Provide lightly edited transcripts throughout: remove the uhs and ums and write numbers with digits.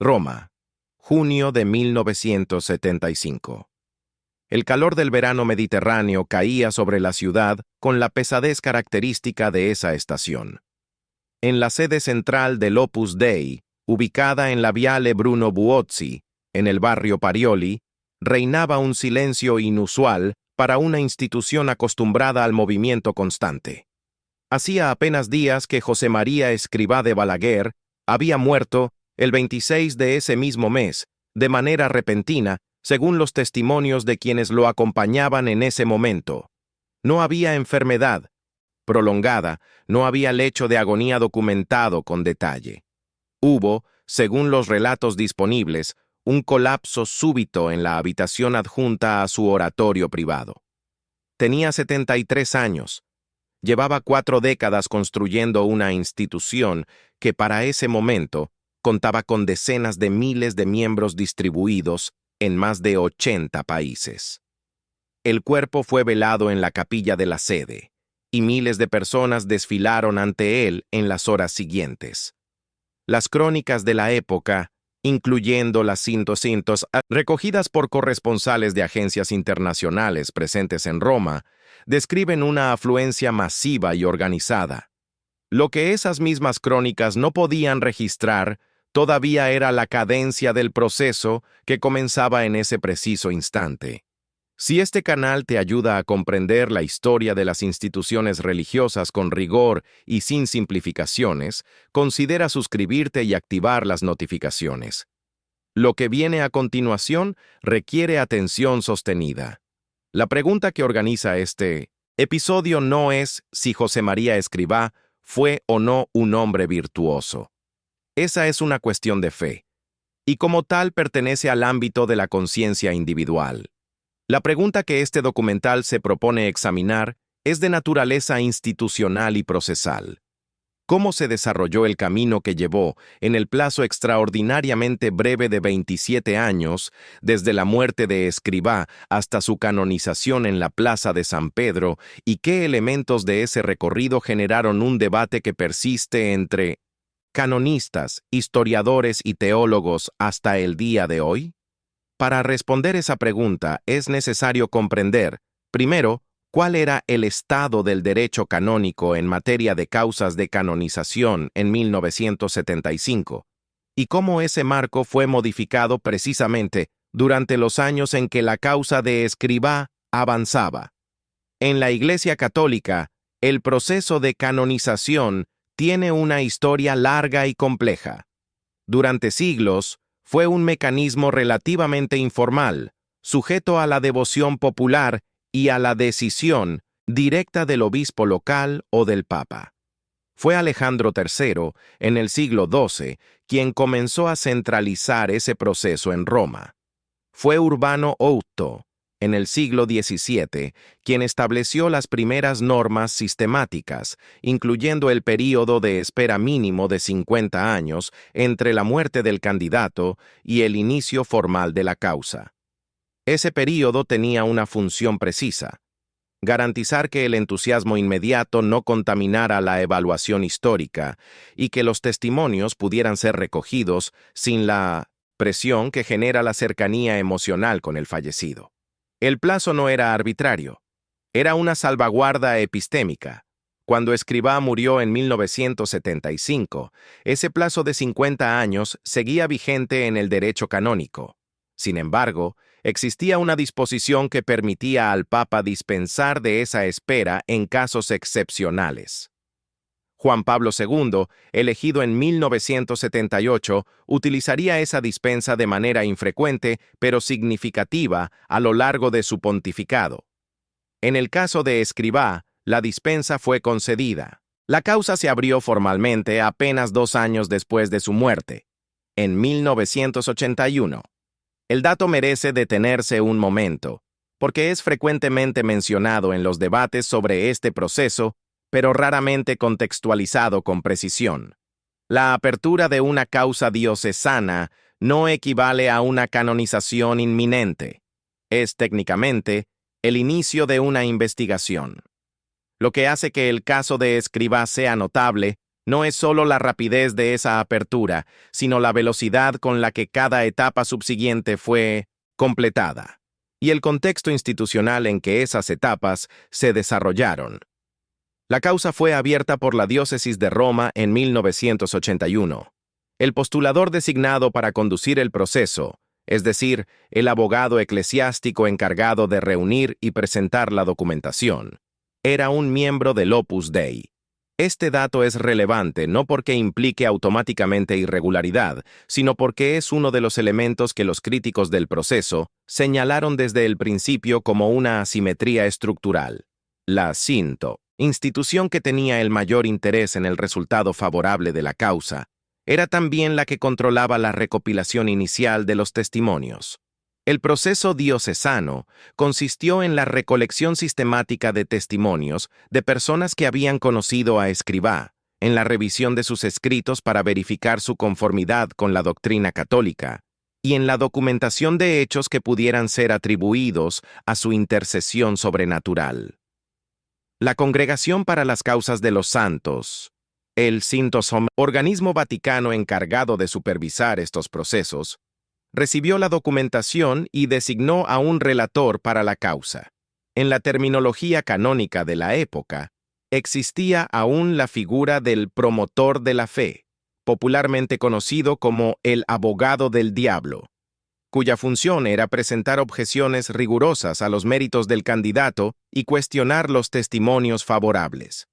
Roma, junio de 1975. El calor del verano mediterráneo caía sobre la ciudad con la pesadez característica de esa estación. En la sede central del Opus Dei, ubicada en la Viale Bruno Buozzi, en el barrio Parioli, reinaba un silencio inusual para una institución acostumbrada al movimiento constante. Hacía apenas días que José María Escrivá de Balaguer había muerto el 26 de ese mismo mes, de manera repentina, según los testimonios de quienes lo acompañaban en ese momento. No había enfermedad prolongada, no había lecho de agonía documentado con detalle. Hubo, según los relatos disponibles, un colapso súbito en la habitación adjunta a su oratorio privado. Tenía 73 años. Llevaba 4 décadas construyendo una institución que para ese momento contaba con decenas de miles de miembros distribuidos en más de 80 países. El cuerpo fue velado en la capilla de la sede, y miles de personas desfilaron ante él en las horas siguientes. Las crónicas de la época, incluyendo las cintos recogidas por corresponsales de agencias internacionales presentes en Roma, describen una afluencia masiva y organizada. Lo que esas mismas crónicas no podían registrar todavía era la cadencia del proceso que comenzaba en ese preciso instante. Si este canal te ayuda a comprender la historia de las instituciones religiosas con rigor y sin simplificaciones, considera suscribirte y activar las notificaciones. Lo que viene a continuación requiere atención sostenida. La pregunta que organiza este episodio no es si José María Escrivá fue o no un hombre virtuoso. Esa es una cuestión de fe, y como tal pertenece al ámbito de la conciencia individual. La pregunta que este documental se propone examinar es de naturaleza institucional y procesal. ¿Cómo se desarrolló el camino que llevó, en el plazo extraordinariamente breve de 27 años, desde la muerte de Escrivá hasta su canonización en la Plaza de San Pedro, y qué elementos de ese recorrido generaron un debate que persiste entre canonistas, historiadores y teólogos hasta el día de hoy? Para responder esa pregunta es necesario comprender, primero, cuál era el estado del derecho canónico en materia de causas de canonización en 1975, y cómo ese marco fue modificado precisamente durante los años en que la causa de Escrivá avanzaba. En la Iglesia Católica, el proceso de canonización tiene una historia larga y compleja. Durante siglos, fue un mecanismo relativamente informal, sujeto a la devoción popular y a la decisión directa del obispo local o del papa. Fue Alejandro III, en el siglo XII, quien comenzó a centralizar ese proceso en Roma. Fue Urbano VIII, en el siglo XVII, quien estableció las primeras normas sistemáticas, incluyendo el período de espera mínimo de 50 años entre la muerte del candidato y el inicio formal de la causa. Ese período tenía una función precisa: garantizar que el entusiasmo inmediato no contaminara la evaluación histórica y que los testimonios pudieran ser recogidos sin la presión que genera la cercanía emocional con el fallecido. El plazo no era arbitrario, era una salvaguarda epistémica. Cuando Escrivá murió en 1975, ese plazo de 50 años seguía vigente en el derecho canónico. Sin embargo, existía una disposición que permitía al Papa dispensar de esa espera en casos excepcionales. Juan Pablo II, elegido en 1978, utilizaría esa dispensa de manera infrecuente pero significativa a lo largo de su pontificado. En el caso de Escrivá, la dispensa fue concedida. La causa se abrió formalmente apenas 2 años después de su muerte, en 1981. El dato merece detenerse un momento, porque es frecuentemente mencionado en los debates sobre este proceso, pero raramente contextualizado con precisión. La apertura de una causa diocesana no equivale a una canonización inminente. Es técnicamente el inicio de una investigación. Lo que hace que el caso de Escrivá sea notable No es solo la rapidez de esa apertura, sino la velocidad con la que cada etapa subsiguiente fue completada, y el contexto institucional en que esas etapas se desarrollaron. La causa fue abierta por la diócesis de Roma en 1981. El postulador designado para conducir el proceso, es decir, el abogado eclesiástico encargado de reunir y presentar la documentación, era un miembro del Opus Dei. Este dato es relevante no porque implique automáticamente irregularidad, sino porque es uno de los elementos que los críticos del proceso señalaron desde el principio como una asimetría estructural. La Cinto, institución que tenía el mayor interés en el resultado favorable de la causa, era también la que controlaba la recopilación inicial de los testimonios. El proceso diocesano consistió en la recolección sistemática de testimonios de personas que habían conocido a Escrivá, en la revisión de sus escritos para verificar su conformidad con la doctrina católica, y en la documentación de hechos que pudieran ser atribuidos a su intercesión sobrenatural. La Congregación para las Causas de los Santos, el Syntosom, organismo vaticano encargado de supervisar estos procesos, recibió la documentación y designó a un relator para la causa. En la terminología canónica de la época, existía aún la figura del promotor de la fe, popularmente conocido como el abogado del diablo, cuya función era presentar objeciones rigurosas a los méritos del candidato y cuestionar los testimonios favorables.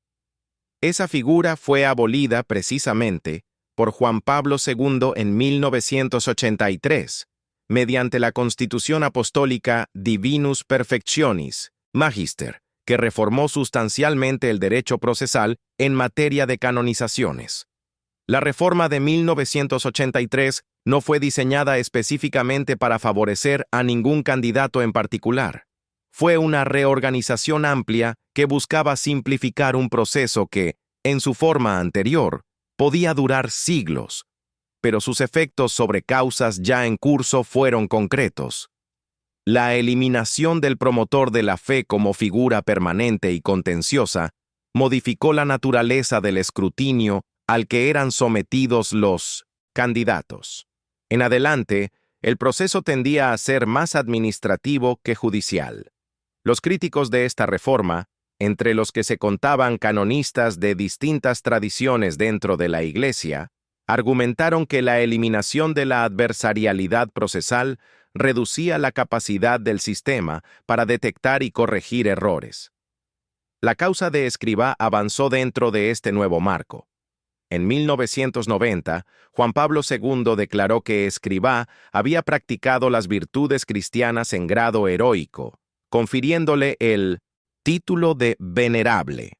Esa figura fue abolida precisamente por Juan Pablo II en 1983, mediante la Constitución Apostólica Divinus Perfectionis, Magister, que reformó sustancialmente el derecho procesal en materia de canonizaciones. La reforma de 1983 no fue diseñada específicamente para favorecer a ningún candidato en particular. Fue una reorganización amplia que buscaba simplificar un proceso que, en su forma anterior, podía durar siglos, pero sus efectos sobre causas ya en curso fueron concretos. La eliminación del promotor de la fe como figura permanente y contenciosa modificó la naturaleza del escrutinio al que eran sometidos los candidatos. En adelante, el proceso tendía a ser más administrativo que judicial. Los críticos de esta reforma, entre los que se contaban canonistas de distintas tradiciones dentro de la Iglesia, argumentaron que la eliminación de la adversarialidad procesal reducía la capacidad del sistema para detectar y corregir errores. La causa de Escrivá avanzó dentro de este nuevo marco. En 1990, Juan Pablo II declaró que Escrivá había practicado las virtudes cristianas en grado heroico, confiriéndole el título de venerable.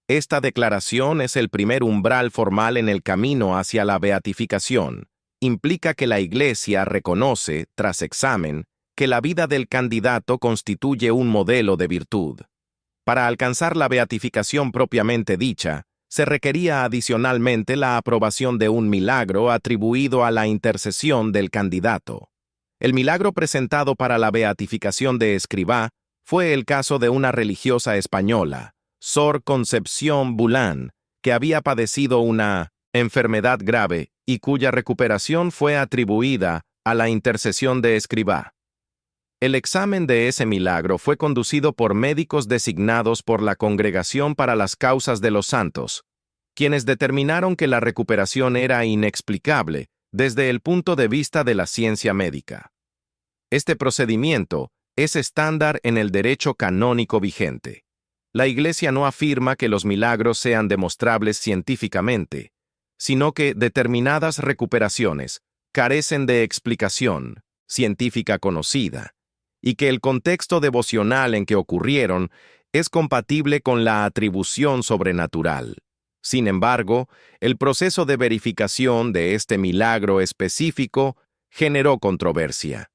Esta declaración es el primer umbral formal en el camino hacia la beatificación. Implica que la Iglesia reconoce, tras examen, que la vida del candidato constituye un modelo de virtud. Para alcanzar la beatificación propiamente dicha, se requería adicionalmente la aprobación de un milagro atribuido a la intercesión del candidato. El milagro presentado para la beatificación de Escrivá fue el caso de una religiosa española, Sor Concepción Bulán, que había padecido una enfermedad grave y cuya recuperación fue atribuida a la intercesión de Escrivá. El examen de ese milagro fue conducido por médicos designados por la Congregación para las Causas de los Santos, quienes determinaron que la recuperación era inexplicable desde el punto de vista de la ciencia médica. Este procedimiento es estándar en el derecho canónico vigente. La Iglesia no afirma que los milagros sean demostrables científicamente, sino que determinadas recuperaciones carecen de explicación científica conocida, y que el contexto devocional en que ocurrieron es compatible con la atribución sobrenatural. Sin embargo, el proceso de verificación de este milagro específico generó controversia.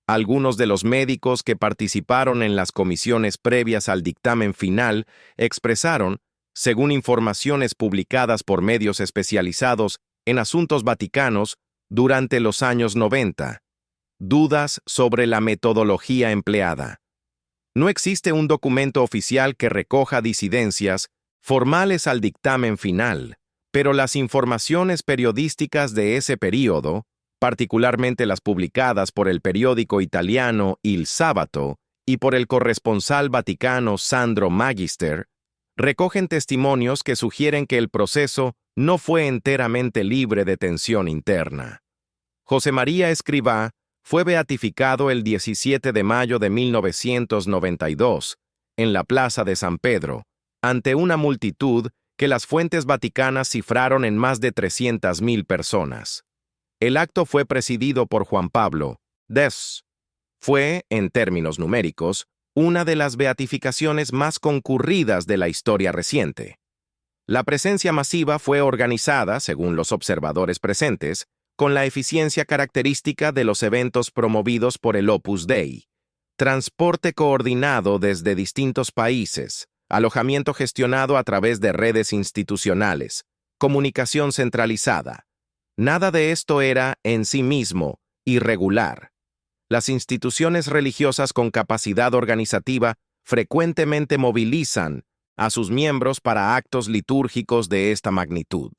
Algunos de los médicos que participaron en las comisiones previas al dictamen final expresaron, según informaciones publicadas por medios especializados en asuntos vaticanos durante los años 90, dudas sobre la metodología empleada. No existe un documento oficial que recoja disidencias formales al dictamen final, Pero las informaciones periodísticas de ese período, particularmente las publicadas por el periódico italiano Il Sabato y por el corresponsal vaticano Sandro Magister, recogen testimonios que sugieren que el proceso no fue enteramente libre de tensión interna. José María Escrivá fue beatificado el 17 de mayo de 1992 en la Plaza de San Pedro, ante una multitud que las fuentes vaticanas cifraron en más de 300.000 personas. El acto fue presidido por Juan Pablo Dez. Fue, en términos numéricos, una de las beatificaciones más concurridas de la historia reciente. La presencia masiva fue organizada, según los observadores presentes, con la eficiencia característica de los eventos promovidos por el Opus Dei: transporte coordinado desde distintos países, alojamiento gestionado a través de redes institucionales, comunicación centralizada. Nada de esto era, en sí mismo, irregular. Las instituciones religiosas con capacidad organizativa frecuentemente movilizan a sus miembros para actos litúrgicos de esta magnitud.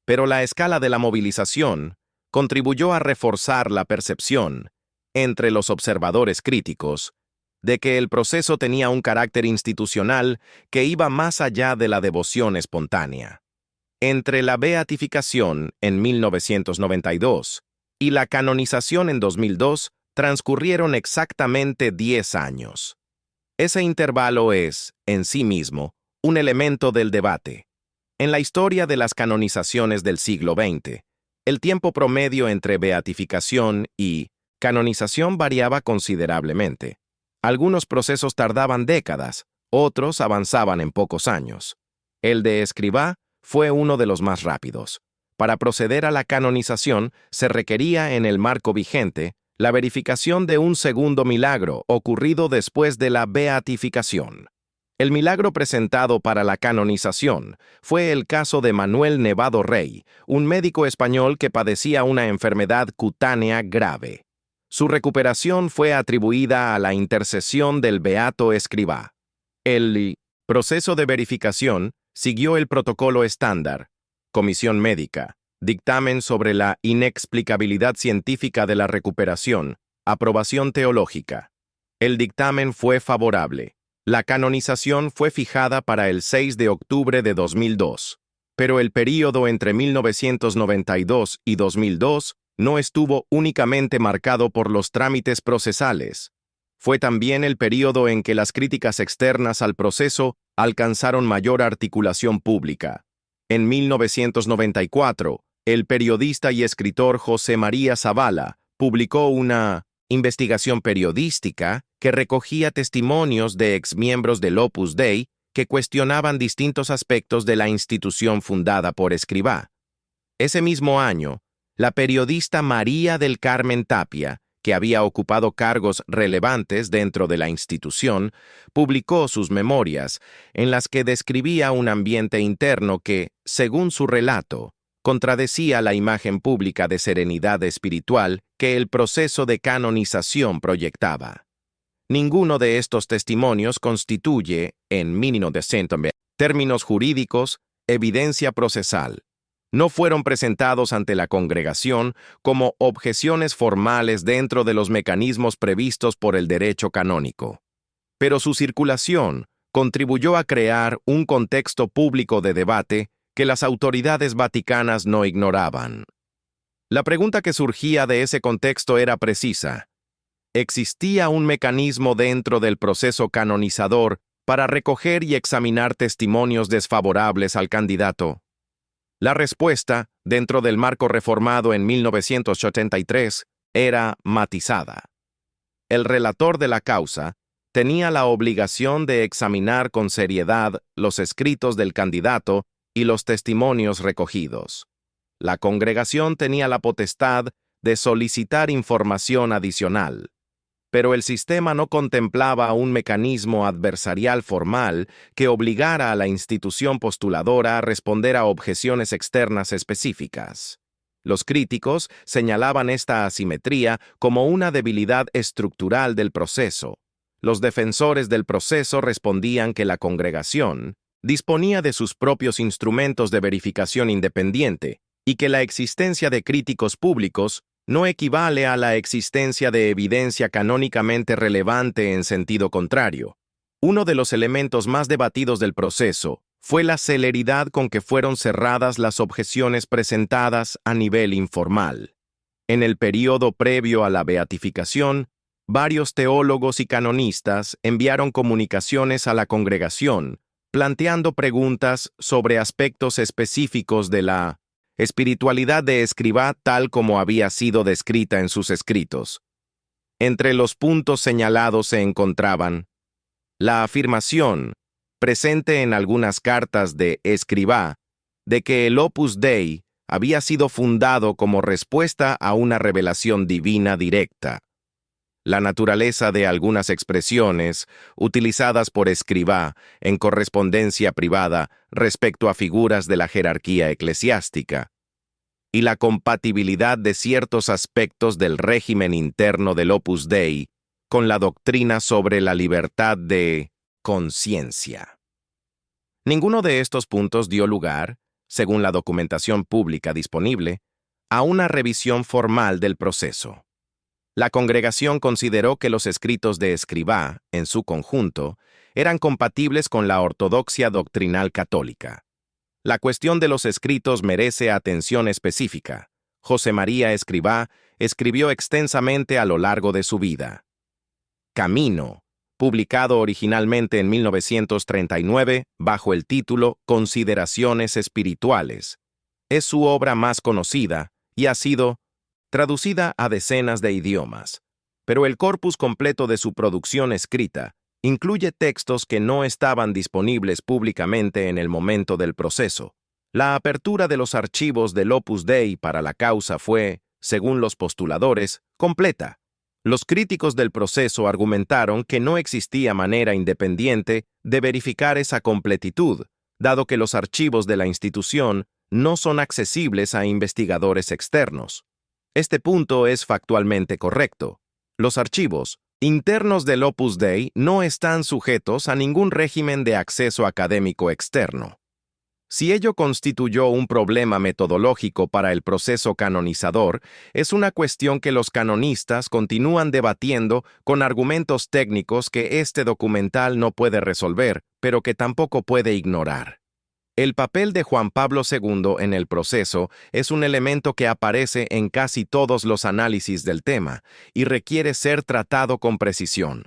Pero la escala de la movilización contribuyó a reforzar la percepción, entre los observadores críticos, de que el proceso tenía un carácter institucional que iba más allá de la devoción espontánea. Entre la beatificación en 1992 y la canonización en 2002 transcurrieron exactamente 10 años. Ese intervalo es, en sí mismo, un elemento del debate. En la historia de las canonizaciones del siglo XX, el tiempo promedio entre beatificación y canonización variaba considerablemente. Algunos procesos tardaban décadas, otros avanzaban en pocos años. El de Escrivá fue uno de los más rápidos. Para proceder a la canonización se requería en el marco vigente la verificación de un segundo milagro ocurrido después de la beatificación. El milagro presentado para la canonización fue el caso de Manuel Nevado Rey, un médico español que padecía una enfermedad cutánea grave. Su recuperación fue atribuida a la intercesión del beato Escrivá. El proceso de verificación siguió el protocolo estándar: comisión médica, dictamen sobre la inexplicabilidad científica de la recuperación, aprobación teológica. El dictamen fue favorable. La canonización fue fijada para el 6 de octubre de 2002, pero el período entre 1992 y 2002 no estuvo únicamente marcado por los trámites procesales. Fue también el período en que las críticas externas al proceso alcanzaron mayor articulación pública. En 1994, el periodista y escritor José María Zavala publicó una investigación periodística que recogía testimonios de exmiembros del Opus Dei que cuestionaban distintos aspectos de la institución fundada por Escrivá. Ese mismo año, la periodista María del Carmen Tapia, que había ocupado cargos relevantes dentro de la institución, publicó sus memorias, en las que describía un ambiente interno que, según su relato, contradecía la imagen pública de serenidad espiritual que el proceso de canonización proyectaba. Ninguno de estos testimonios constituye, en mínimo de términos jurídicos, evidencia procesal. No fueron presentados ante la congregación como objeciones formales dentro de los mecanismos previstos por el derecho canónico. Pero su circulación contribuyó a crear un contexto público de debate que las autoridades vaticanas no ignoraban. La pregunta que surgía de ese contexto era precisa: ¿existía un mecanismo dentro del proceso canonizador para recoger y examinar testimonios desfavorables al candidato? La respuesta, dentro del marco reformado en 1983, era matizada. El relator de la causa tenía la obligación de examinar con seriedad los escritos del candidato y los testimonios recogidos. La congregación tenía la potestad de solicitar información adicional, pero el sistema no contemplaba un mecanismo adversarial formal que obligara a la institución postuladora a responder a objeciones externas específicas. Los críticos señalaban esta asimetría como una debilidad estructural del proceso. Los defensores del proceso respondían que la congregación disponía de sus propios instrumentos de verificación independiente y que la existencia de críticos públicos no equivale a la existencia de evidencia canónicamente relevante en sentido contrario. Uno de los elementos más debatidos del proceso fue la celeridad con que fueron cerradas las objeciones presentadas a nivel informal. En el período previo a la beatificación, varios teólogos y canonistas enviaron comunicaciones a la congregación, planteando preguntas sobre aspectos específicos de la espiritualidad de Escrivá tal como había sido descrita en sus escritos. Entre los puntos señalados se encontraban la afirmación, presente en algunas cartas de Escrivá, de que el Opus Dei había sido fundado como respuesta a una revelación divina directa. La naturaleza de algunas expresiones utilizadas por Escrivá en correspondencia privada respecto a figuras de la jerarquía eclesiástica, y la compatibilidad de ciertos aspectos del régimen interno del Opus Dei con la doctrina sobre la libertad de conciencia. Ninguno de estos puntos dio lugar, según la documentación pública disponible, a una revisión formal del proceso. La congregación consideró que los escritos de Escrivá, en su conjunto, eran compatibles con la ortodoxia doctrinal católica. La cuestión de los escritos merece atención específica. José María Escrivá escribió extensamente a lo largo de su vida. Camino, publicado originalmente en 1939 bajo el título Consideraciones Espirituales, es su obra más conocida y ha sido traducida a decenas de idiomas, pero el corpus completo de su producción escrita incluye textos que no estaban disponibles públicamente en el momento del proceso. La apertura de los archivos del Opus Dei para la causa fue, según los postuladores, completa. Los críticos del proceso argumentaron que no existía manera independiente de verificar esa completitud, dado que los archivos de la institución no son accesibles a investigadores externos. Este punto es factualmente correcto. Los archivos internos del Opus Dei no están sujetos a ningún régimen de acceso académico externo. Si ello constituyó un problema metodológico para el proceso canonizador, es una cuestión que los canonistas continúan debatiendo con argumentos técnicos que este documental no puede resolver, pero que tampoco puede ignorar. El papel de Juan Pablo II en el proceso es un elemento que aparece en casi todos los análisis del tema y requiere ser tratado con precisión.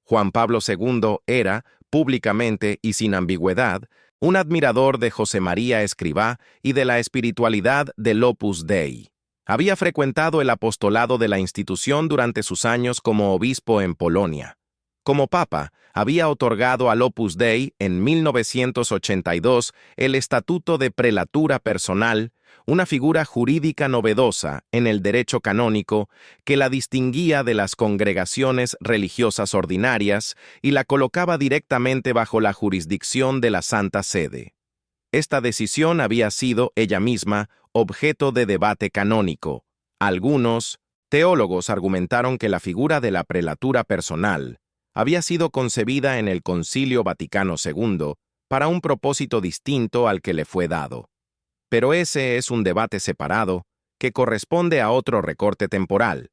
Juan Pablo II era, públicamente y sin ambigüedad, un admirador de José María Escrivá y de la espiritualidad del Opus Dei. Había frecuentado el apostolado de la institución durante sus años como obispo en Polonia. Como papa, había otorgado al Opus Dei en 1982 el estatuto de prelatura personal, una figura jurídica novedosa en el derecho canónico que la distinguía de las congregaciones religiosas ordinarias y la colocaba directamente bajo la jurisdicción de la Santa Sede. Esta decisión había sido, ella misma, objeto de debate canónico. Algunos teólogos argumentaron que la figura de la prelatura personal había sido concebida en el Concilio Vaticano II para un propósito distinto al que le fue dado. Pero ese es un debate separado que corresponde a otro recorte temporal.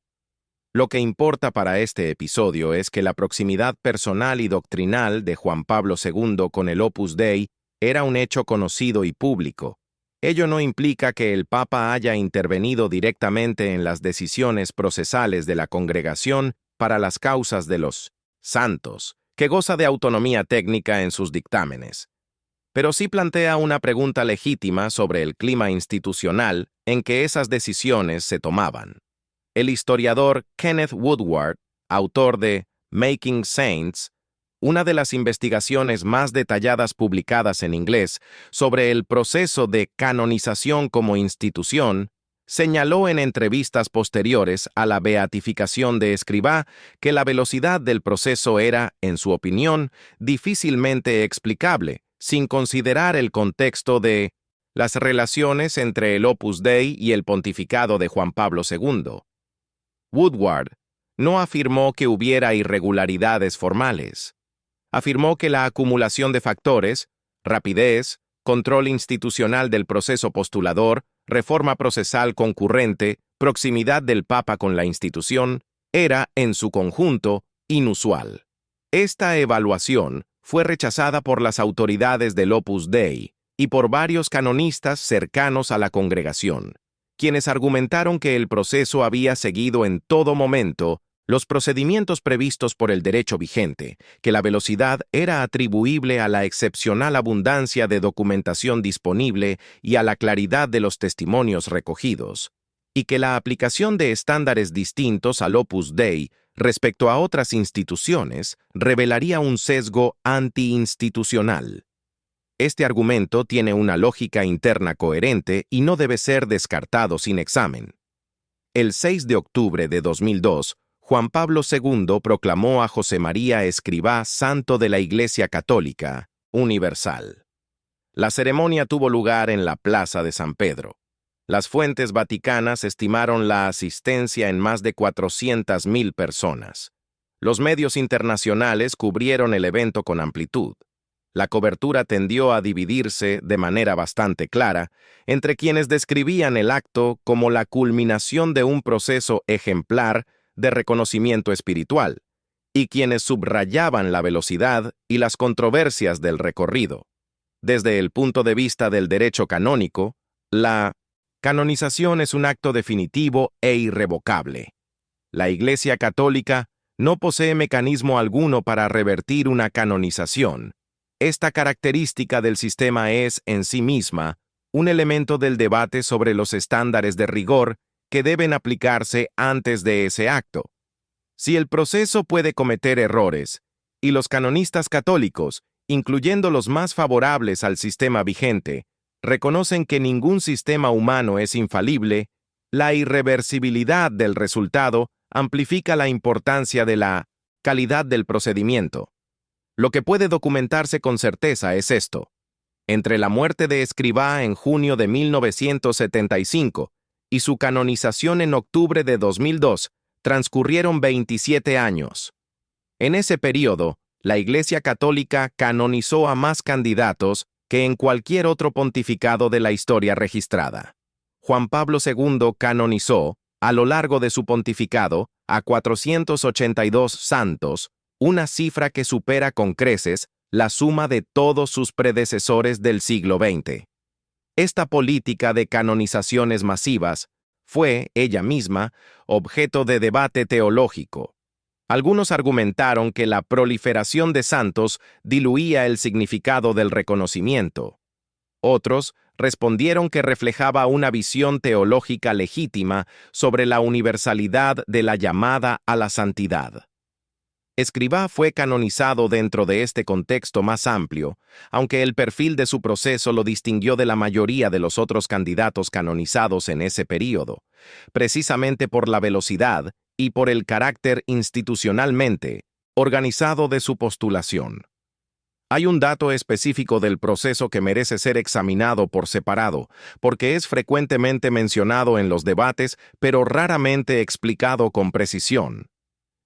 Lo que importa para este episodio es que la proximidad personal y doctrinal de Juan Pablo II con el Opus Dei era un hecho conocido y público. Ello no implica que el Papa haya intervenido directamente en las decisiones procesales de la congregación para las causas de los santos, que goza de autonomía técnica en sus dictámenes. Pero sí plantea una pregunta legítima sobre el clima institucional en que esas decisiones se tomaban. El historiador Kenneth Woodward, autor de Making Saints, una de las investigaciones más detalladas publicadas en inglés sobre el proceso de canonización como institución, señaló en entrevistas posteriores a la beatificación de Escrivá que la velocidad del proceso era, en su opinión, difícilmente explicable, sin considerar el contexto de las relaciones entre el Opus Dei y el pontificado de Juan Pablo II. Woodward no afirmó que hubiera irregularidades formales. Afirmó que la acumulación de factores, rapidez, control institucional del proceso postulador, reforma procesal concurrente, proximidad del Papa con la institución, era, en su conjunto, inusual. Esta evaluación fue rechazada por las autoridades del Opus Dei y por varios canonistas cercanos a la congregación, quienes argumentaron que el proceso había seguido en todo momento los procedimientos previstos por el derecho vigente, que la velocidad era atribuible a la excepcional abundancia de documentación disponible y a la claridad de los testimonios recogidos, y que la aplicación de estándares distintos al Opus Dei respecto a otras instituciones revelaría un sesgo antiinstitucional. Este argumento tiene una lógica interna coherente y no debe ser descartado sin examen. El 6 de octubre de 2002, Juan Pablo II proclamó a José María Escrivá santo de la Iglesia Católica Universal. La ceremonia tuvo lugar en la Plaza de San Pedro. Las fuentes vaticanas estimaron la asistencia en más de 400.000 personas. Los medios internacionales cubrieron el evento con amplitud. La cobertura tendió a dividirse, de manera bastante clara, entre quienes describían el acto como la culminación de un proceso ejemplar de reconocimiento espiritual, y quienes subrayaban la velocidad y las controversias del recorrido. Desde el punto de vista del derecho canónico, la canonización es un acto definitivo e irrevocable. La Iglesia Católica no posee mecanismo alguno para revertir una canonización. Esta característica del sistema es, en sí misma, un elemento del debate sobre los estándares de rigor que deben aplicarse antes de ese acto. Si el proceso puede cometer errores, y los canonistas católicos, incluyendo los más favorables al sistema vigente, reconocen que ningún sistema humano es infalible, la irreversibilidad del resultado amplifica la importancia de la calidad del procedimiento. Lo que puede documentarse con certeza es esto. Entre la muerte de Escrivá en junio de 1975 y su canonización en octubre de 2002, transcurrieron 27 años. En ese periodo, la Iglesia Católica canonizó a más candidatos que en cualquier otro pontificado de la historia registrada. Juan Pablo II canonizó, a lo largo de su pontificado, a 482 santos, una cifra que supera con creces la suma de todos sus predecesores del siglo XX. Esta política de canonizaciones masivas fue, ella misma, objeto de debate teológico. Algunos argumentaron que la proliferación de santos diluía el significado del reconocimiento. Otros respondieron que reflejaba una visión teológica legítima sobre la universalidad de la llamada a la santidad. Escrivá fue canonizado dentro de este contexto más amplio, aunque el perfil de su proceso lo distinguió de la mayoría de los otros candidatos canonizados en ese período, precisamente por la velocidad y por el carácter institucionalmente organizado de su postulación. Hay un dato específico del proceso que merece ser examinado por separado, porque es frecuentemente mencionado en los debates, pero raramente explicado con precisión.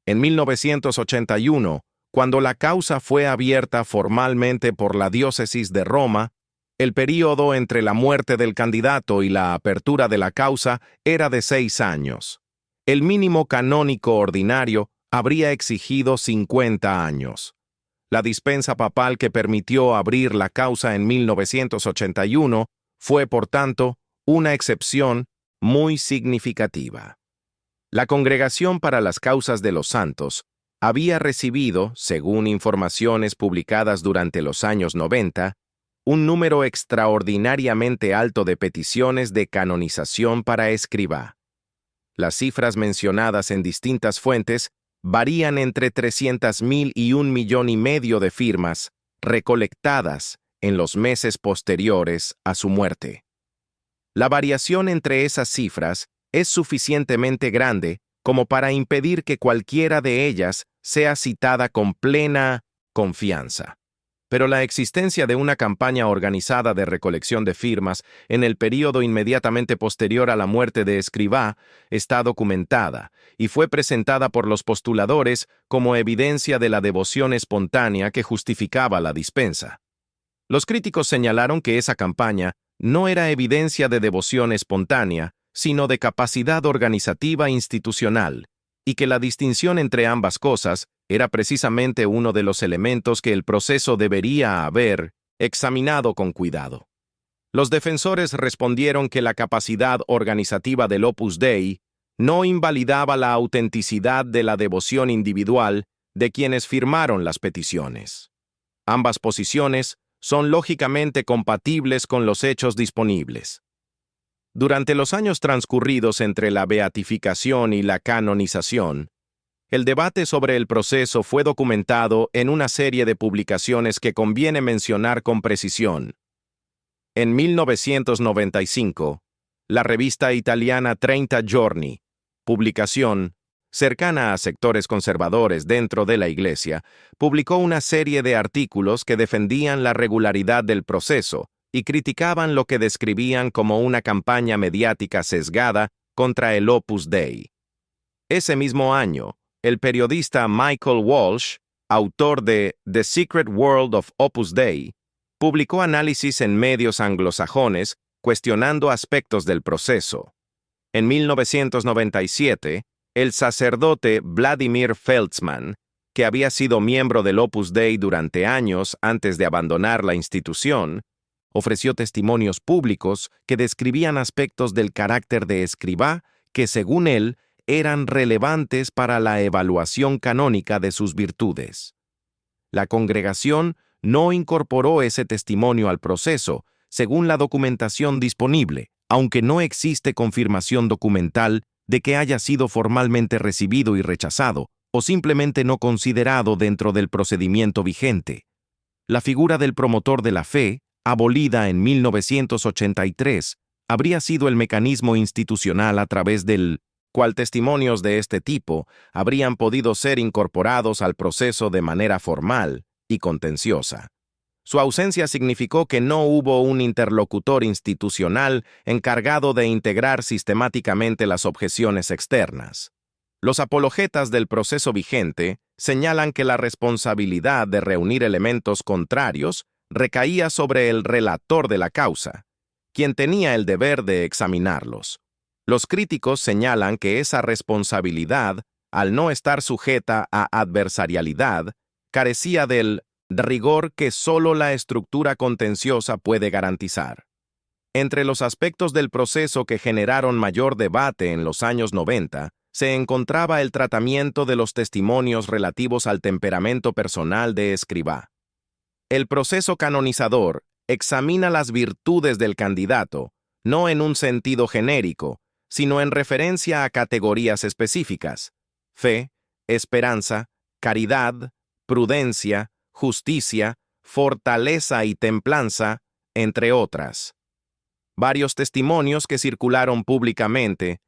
En 1981, cuando la causa fue abierta formalmente por la diócesis de Roma, el período entre la muerte del candidato y la apertura de la causa era de 6 años. El mínimo canónico ordinario habría exigido 50 años. La dispensa papal que permitió abrir la causa en 1981 fue, por tanto, una excepción muy significativa. La Congregación para las Causas de los Santos había recibido, según informaciones publicadas durante los años 90, un número extraordinariamente alto de peticiones de canonización para Escrivá. Las cifras mencionadas en distintas fuentes varían entre 300.000 y 1,5 millones de firmas recolectadas en los meses posteriores a su muerte. La variación entre esas cifras es suficientemente grande como para impedir que cualquiera de ellas sea citada con plena confianza. Pero la existencia de una campaña organizada de recolección de firmas en el período inmediatamente posterior a la muerte de Escrivá está documentada y fue presentada por los postuladores como evidencia de la devoción espontánea que justificaba la dispensa. Los críticos señalaron que esa campaña no era evidencia de devoción espontánea, sino de capacidad organizativa institucional, y que la distinción entre ambas cosas era precisamente uno de los elementos que el proceso debería haber examinado con cuidado. Los defensores respondieron que la capacidad organizativa del Opus Dei no invalidaba la autenticidad de la devoción individual de quienes firmaron las peticiones. Ambas posiciones son lógicamente compatibles con los hechos disponibles. Durante los años transcurridos entre la beatificación y la canonización, el debate sobre el proceso fue documentado en una serie de publicaciones que conviene mencionar con precisión. En 1995, la revista italiana 30 Giorni, publicación cercana a sectores conservadores dentro de la Iglesia, publicó una serie de artículos que defendían la regularidad del proceso y criticaban lo que describían como una campaña mediática sesgada contra el Opus Dei. Ese mismo año, el periodista Michael Walsh, autor de The Secret World of Opus Dei, publicó análisis en medios anglosajones cuestionando aspectos del proceso. En 1997, el sacerdote Vladimir Feldsman, que había sido miembro del Opus Dei durante años antes de abandonar la institución, ofreció testimonios públicos que describían aspectos del carácter de escribá que, según él, eran relevantes para la evaluación canónica de sus virtudes. La congregación no incorporó ese testimonio al proceso, según la documentación disponible, aunque no existe confirmación documental de que haya sido formalmente recibido y rechazado, o simplemente no considerado dentro del procedimiento vigente. La figura del promotor de la fe, abolida en 1983, habría sido el mecanismo institucional a través del cual testimonios de este tipo habrían podido ser incorporados al proceso de manera formal y contenciosa. Su ausencia significó que no hubo un interlocutor institucional encargado de integrar sistemáticamente las objeciones externas. Los apologetas del proceso vigente señalan que la responsabilidad de reunir elementos contrarios recaía sobre el relator de la causa, quien tenía el deber de examinarlos. Los críticos señalan que esa responsabilidad, al no estar sujeta a adversarialidad, carecía del rigor que solo la estructura contenciosa puede garantizar. Entre los aspectos del proceso que generaron mayor debate en los años 90, se encontraba el tratamiento de los testimonios relativos al temperamento personal de escribá. El proceso canonizador examina las virtudes del candidato, no en un sentido genérico, sino en referencia a categorías específicas: fe, esperanza, caridad, prudencia, justicia, fortaleza y templanza, entre otras. Varios testimonios que circularon públicamente,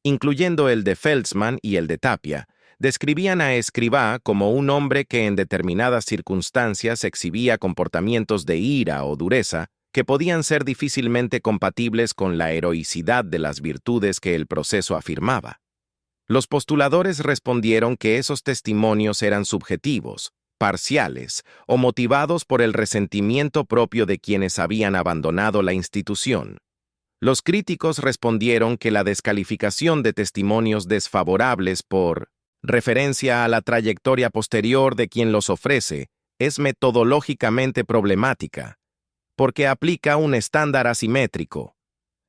incluyendo el de Feldsman y el de Tapia, describían a Escrivá como un hombre que en determinadas circunstancias exhibía comportamientos de ira o dureza que podían ser difícilmente compatibles con la heroicidad de las virtudes que el proceso afirmaba. Los postuladores respondieron que esos testimonios eran subjetivos, parciales o motivados por el resentimiento propio de quienes habían abandonado la institución. Los críticos respondieron que la descalificación de testimonios desfavorables por referencia a la trayectoria posterior de quien los ofrece es metodológicamente problemática, porque aplica un estándar asimétrico.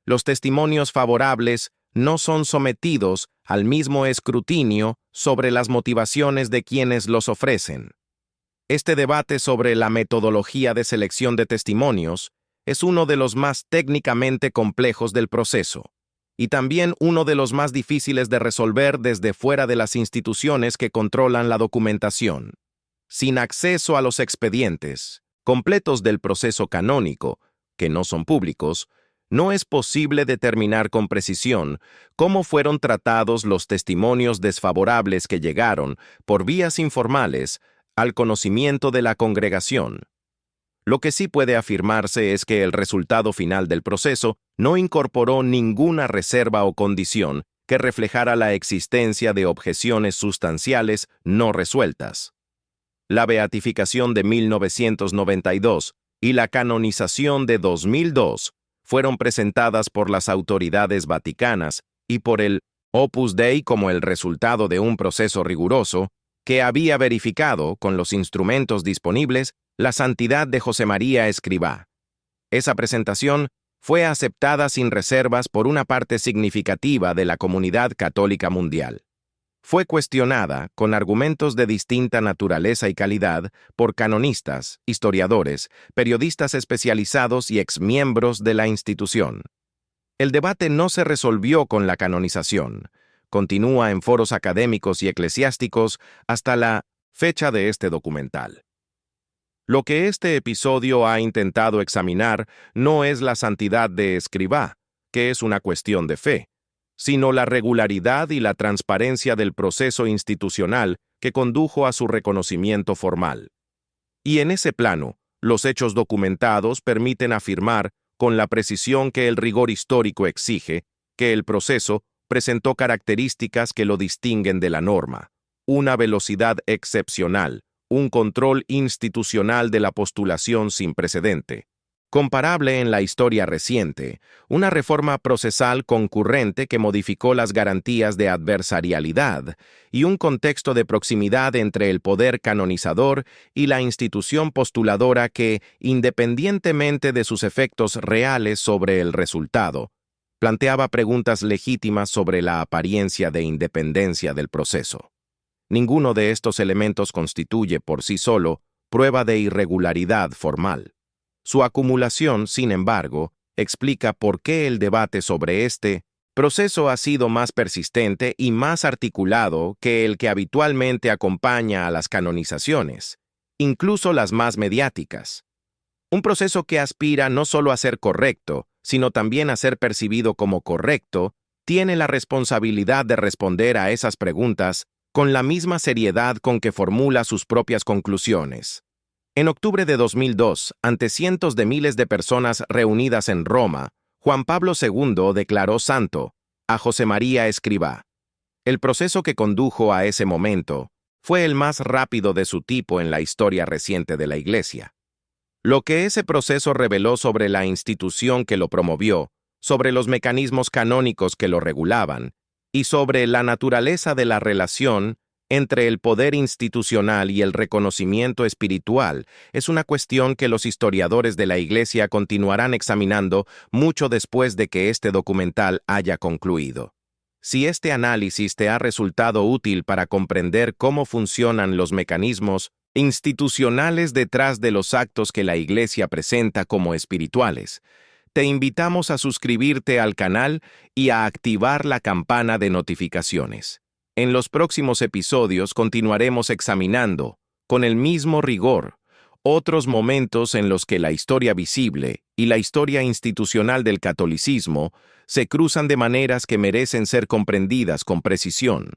Los testimonios favorables no son sometidos al mismo escrutinio sobre las motivaciones de quienes los ofrecen. Este debate sobre la metodología de selección de testimonios es uno de los más técnicamente complejos del proceso, y también uno de los más difíciles de resolver desde fuera de las instituciones que controlan la documentación. Sin acceso a los expedientes completos del proceso canónico, que no son públicos, no es posible determinar con precisión cómo fueron tratados los testimonios desfavorables que llegaron, por vías informales, al conocimiento de la congregación. Lo que sí puede afirmarse es que el resultado final del proceso no incorporó ninguna reserva o condición que reflejara la existencia de objeciones sustanciales no resueltas. La beatificación de 1992 y la canonización de 2002 fueron presentadas por las autoridades vaticanas y por el Opus Dei como el resultado de un proceso riguroso que había verificado, con los instrumentos disponibles, la santidad de José María Escrivá. Esa presentación fue aceptada sin reservas por una parte significativa de la comunidad católica mundial. Fue cuestionada, con argumentos de distinta naturaleza y calidad, por canonistas, historiadores, periodistas especializados y exmiembros de la institución. El debate no se resolvió con la canonización. Continúa en foros académicos y eclesiásticos hasta la fecha de este documental. Lo que este episodio ha intentado examinar no es la santidad de Escrivá, que es una cuestión de fe, sino la regularidad y la transparencia del proceso institucional que condujo a su reconocimiento formal. Y en ese plano, los hechos documentados permiten afirmar, con la precisión que el rigor histórico exige, que el proceso presentó características que lo distinguen de la norma: una velocidad excepcional, un control institucional de la postulación sin precedente, comparable en la historia reciente, una reforma procesal concurrente que modificó las garantías de adversarialidad y un contexto de proximidad entre el poder canonizador y la institución postuladora que, independientemente de sus efectos reales sobre el resultado, planteaba preguntas legítimas sobre la apariencia de independencia del proceso. Ninguno de estos elementos constituye por sí solo prueba de irregularidad formal. Su acumulación, sin embargo, explica por qué el debate sobre este proceso ha sido más persistente y más articulado que el que habitualmente acompaña a las canonizaciones, incluso las más mediáticas. Un proceso que aspira no solo a ser correcto, sino también a ser percibido como correcto, tiene la responsabilidad de responder a esas preguntas con la misma seriedad con que formula sus propias conclusiones. En octubre de 2002, ante cientos de miles de personas reunidas en Roma, Juan Pablo II declaró santo a José María Escrivá. El proceso que condujo a ese momento fue el más rápido de su tipo en la historia reciente de la Iglesia. Lo que ese proceso reveló sobre la institución que lo promovió, sobre los mecanismos canónicos que lo regulaban, y sobre la naturaleza de la relación entre el poder institucional y el reconocimiento espiritual, es una cuestión que los historiadores de la Iglesia continuarán examinando mucho después de que este documental haya concluido. Si este análisis te ha resultado útil para comprender cómo funcionan los mecanismos institucionales detrás de los actos que la Iglesia presenta como espirituales, te invitamos a suscribirte al canal y a activar la campana de notificaciones. En los próximos episodios continuaremos examinando, con el mismo rigor, otros momentos en los que la historia visible y la historia institucional del catolicismo se cruzan de maneras que merecen ser comprendidas con precisión.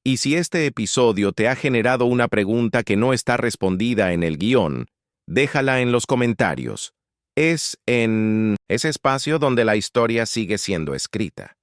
Y si este episodio te ha generado una pregunta que no está respondida en el guión, déjala en los comentarios. Es en ese espacio donde la historia sigue siendo escrita.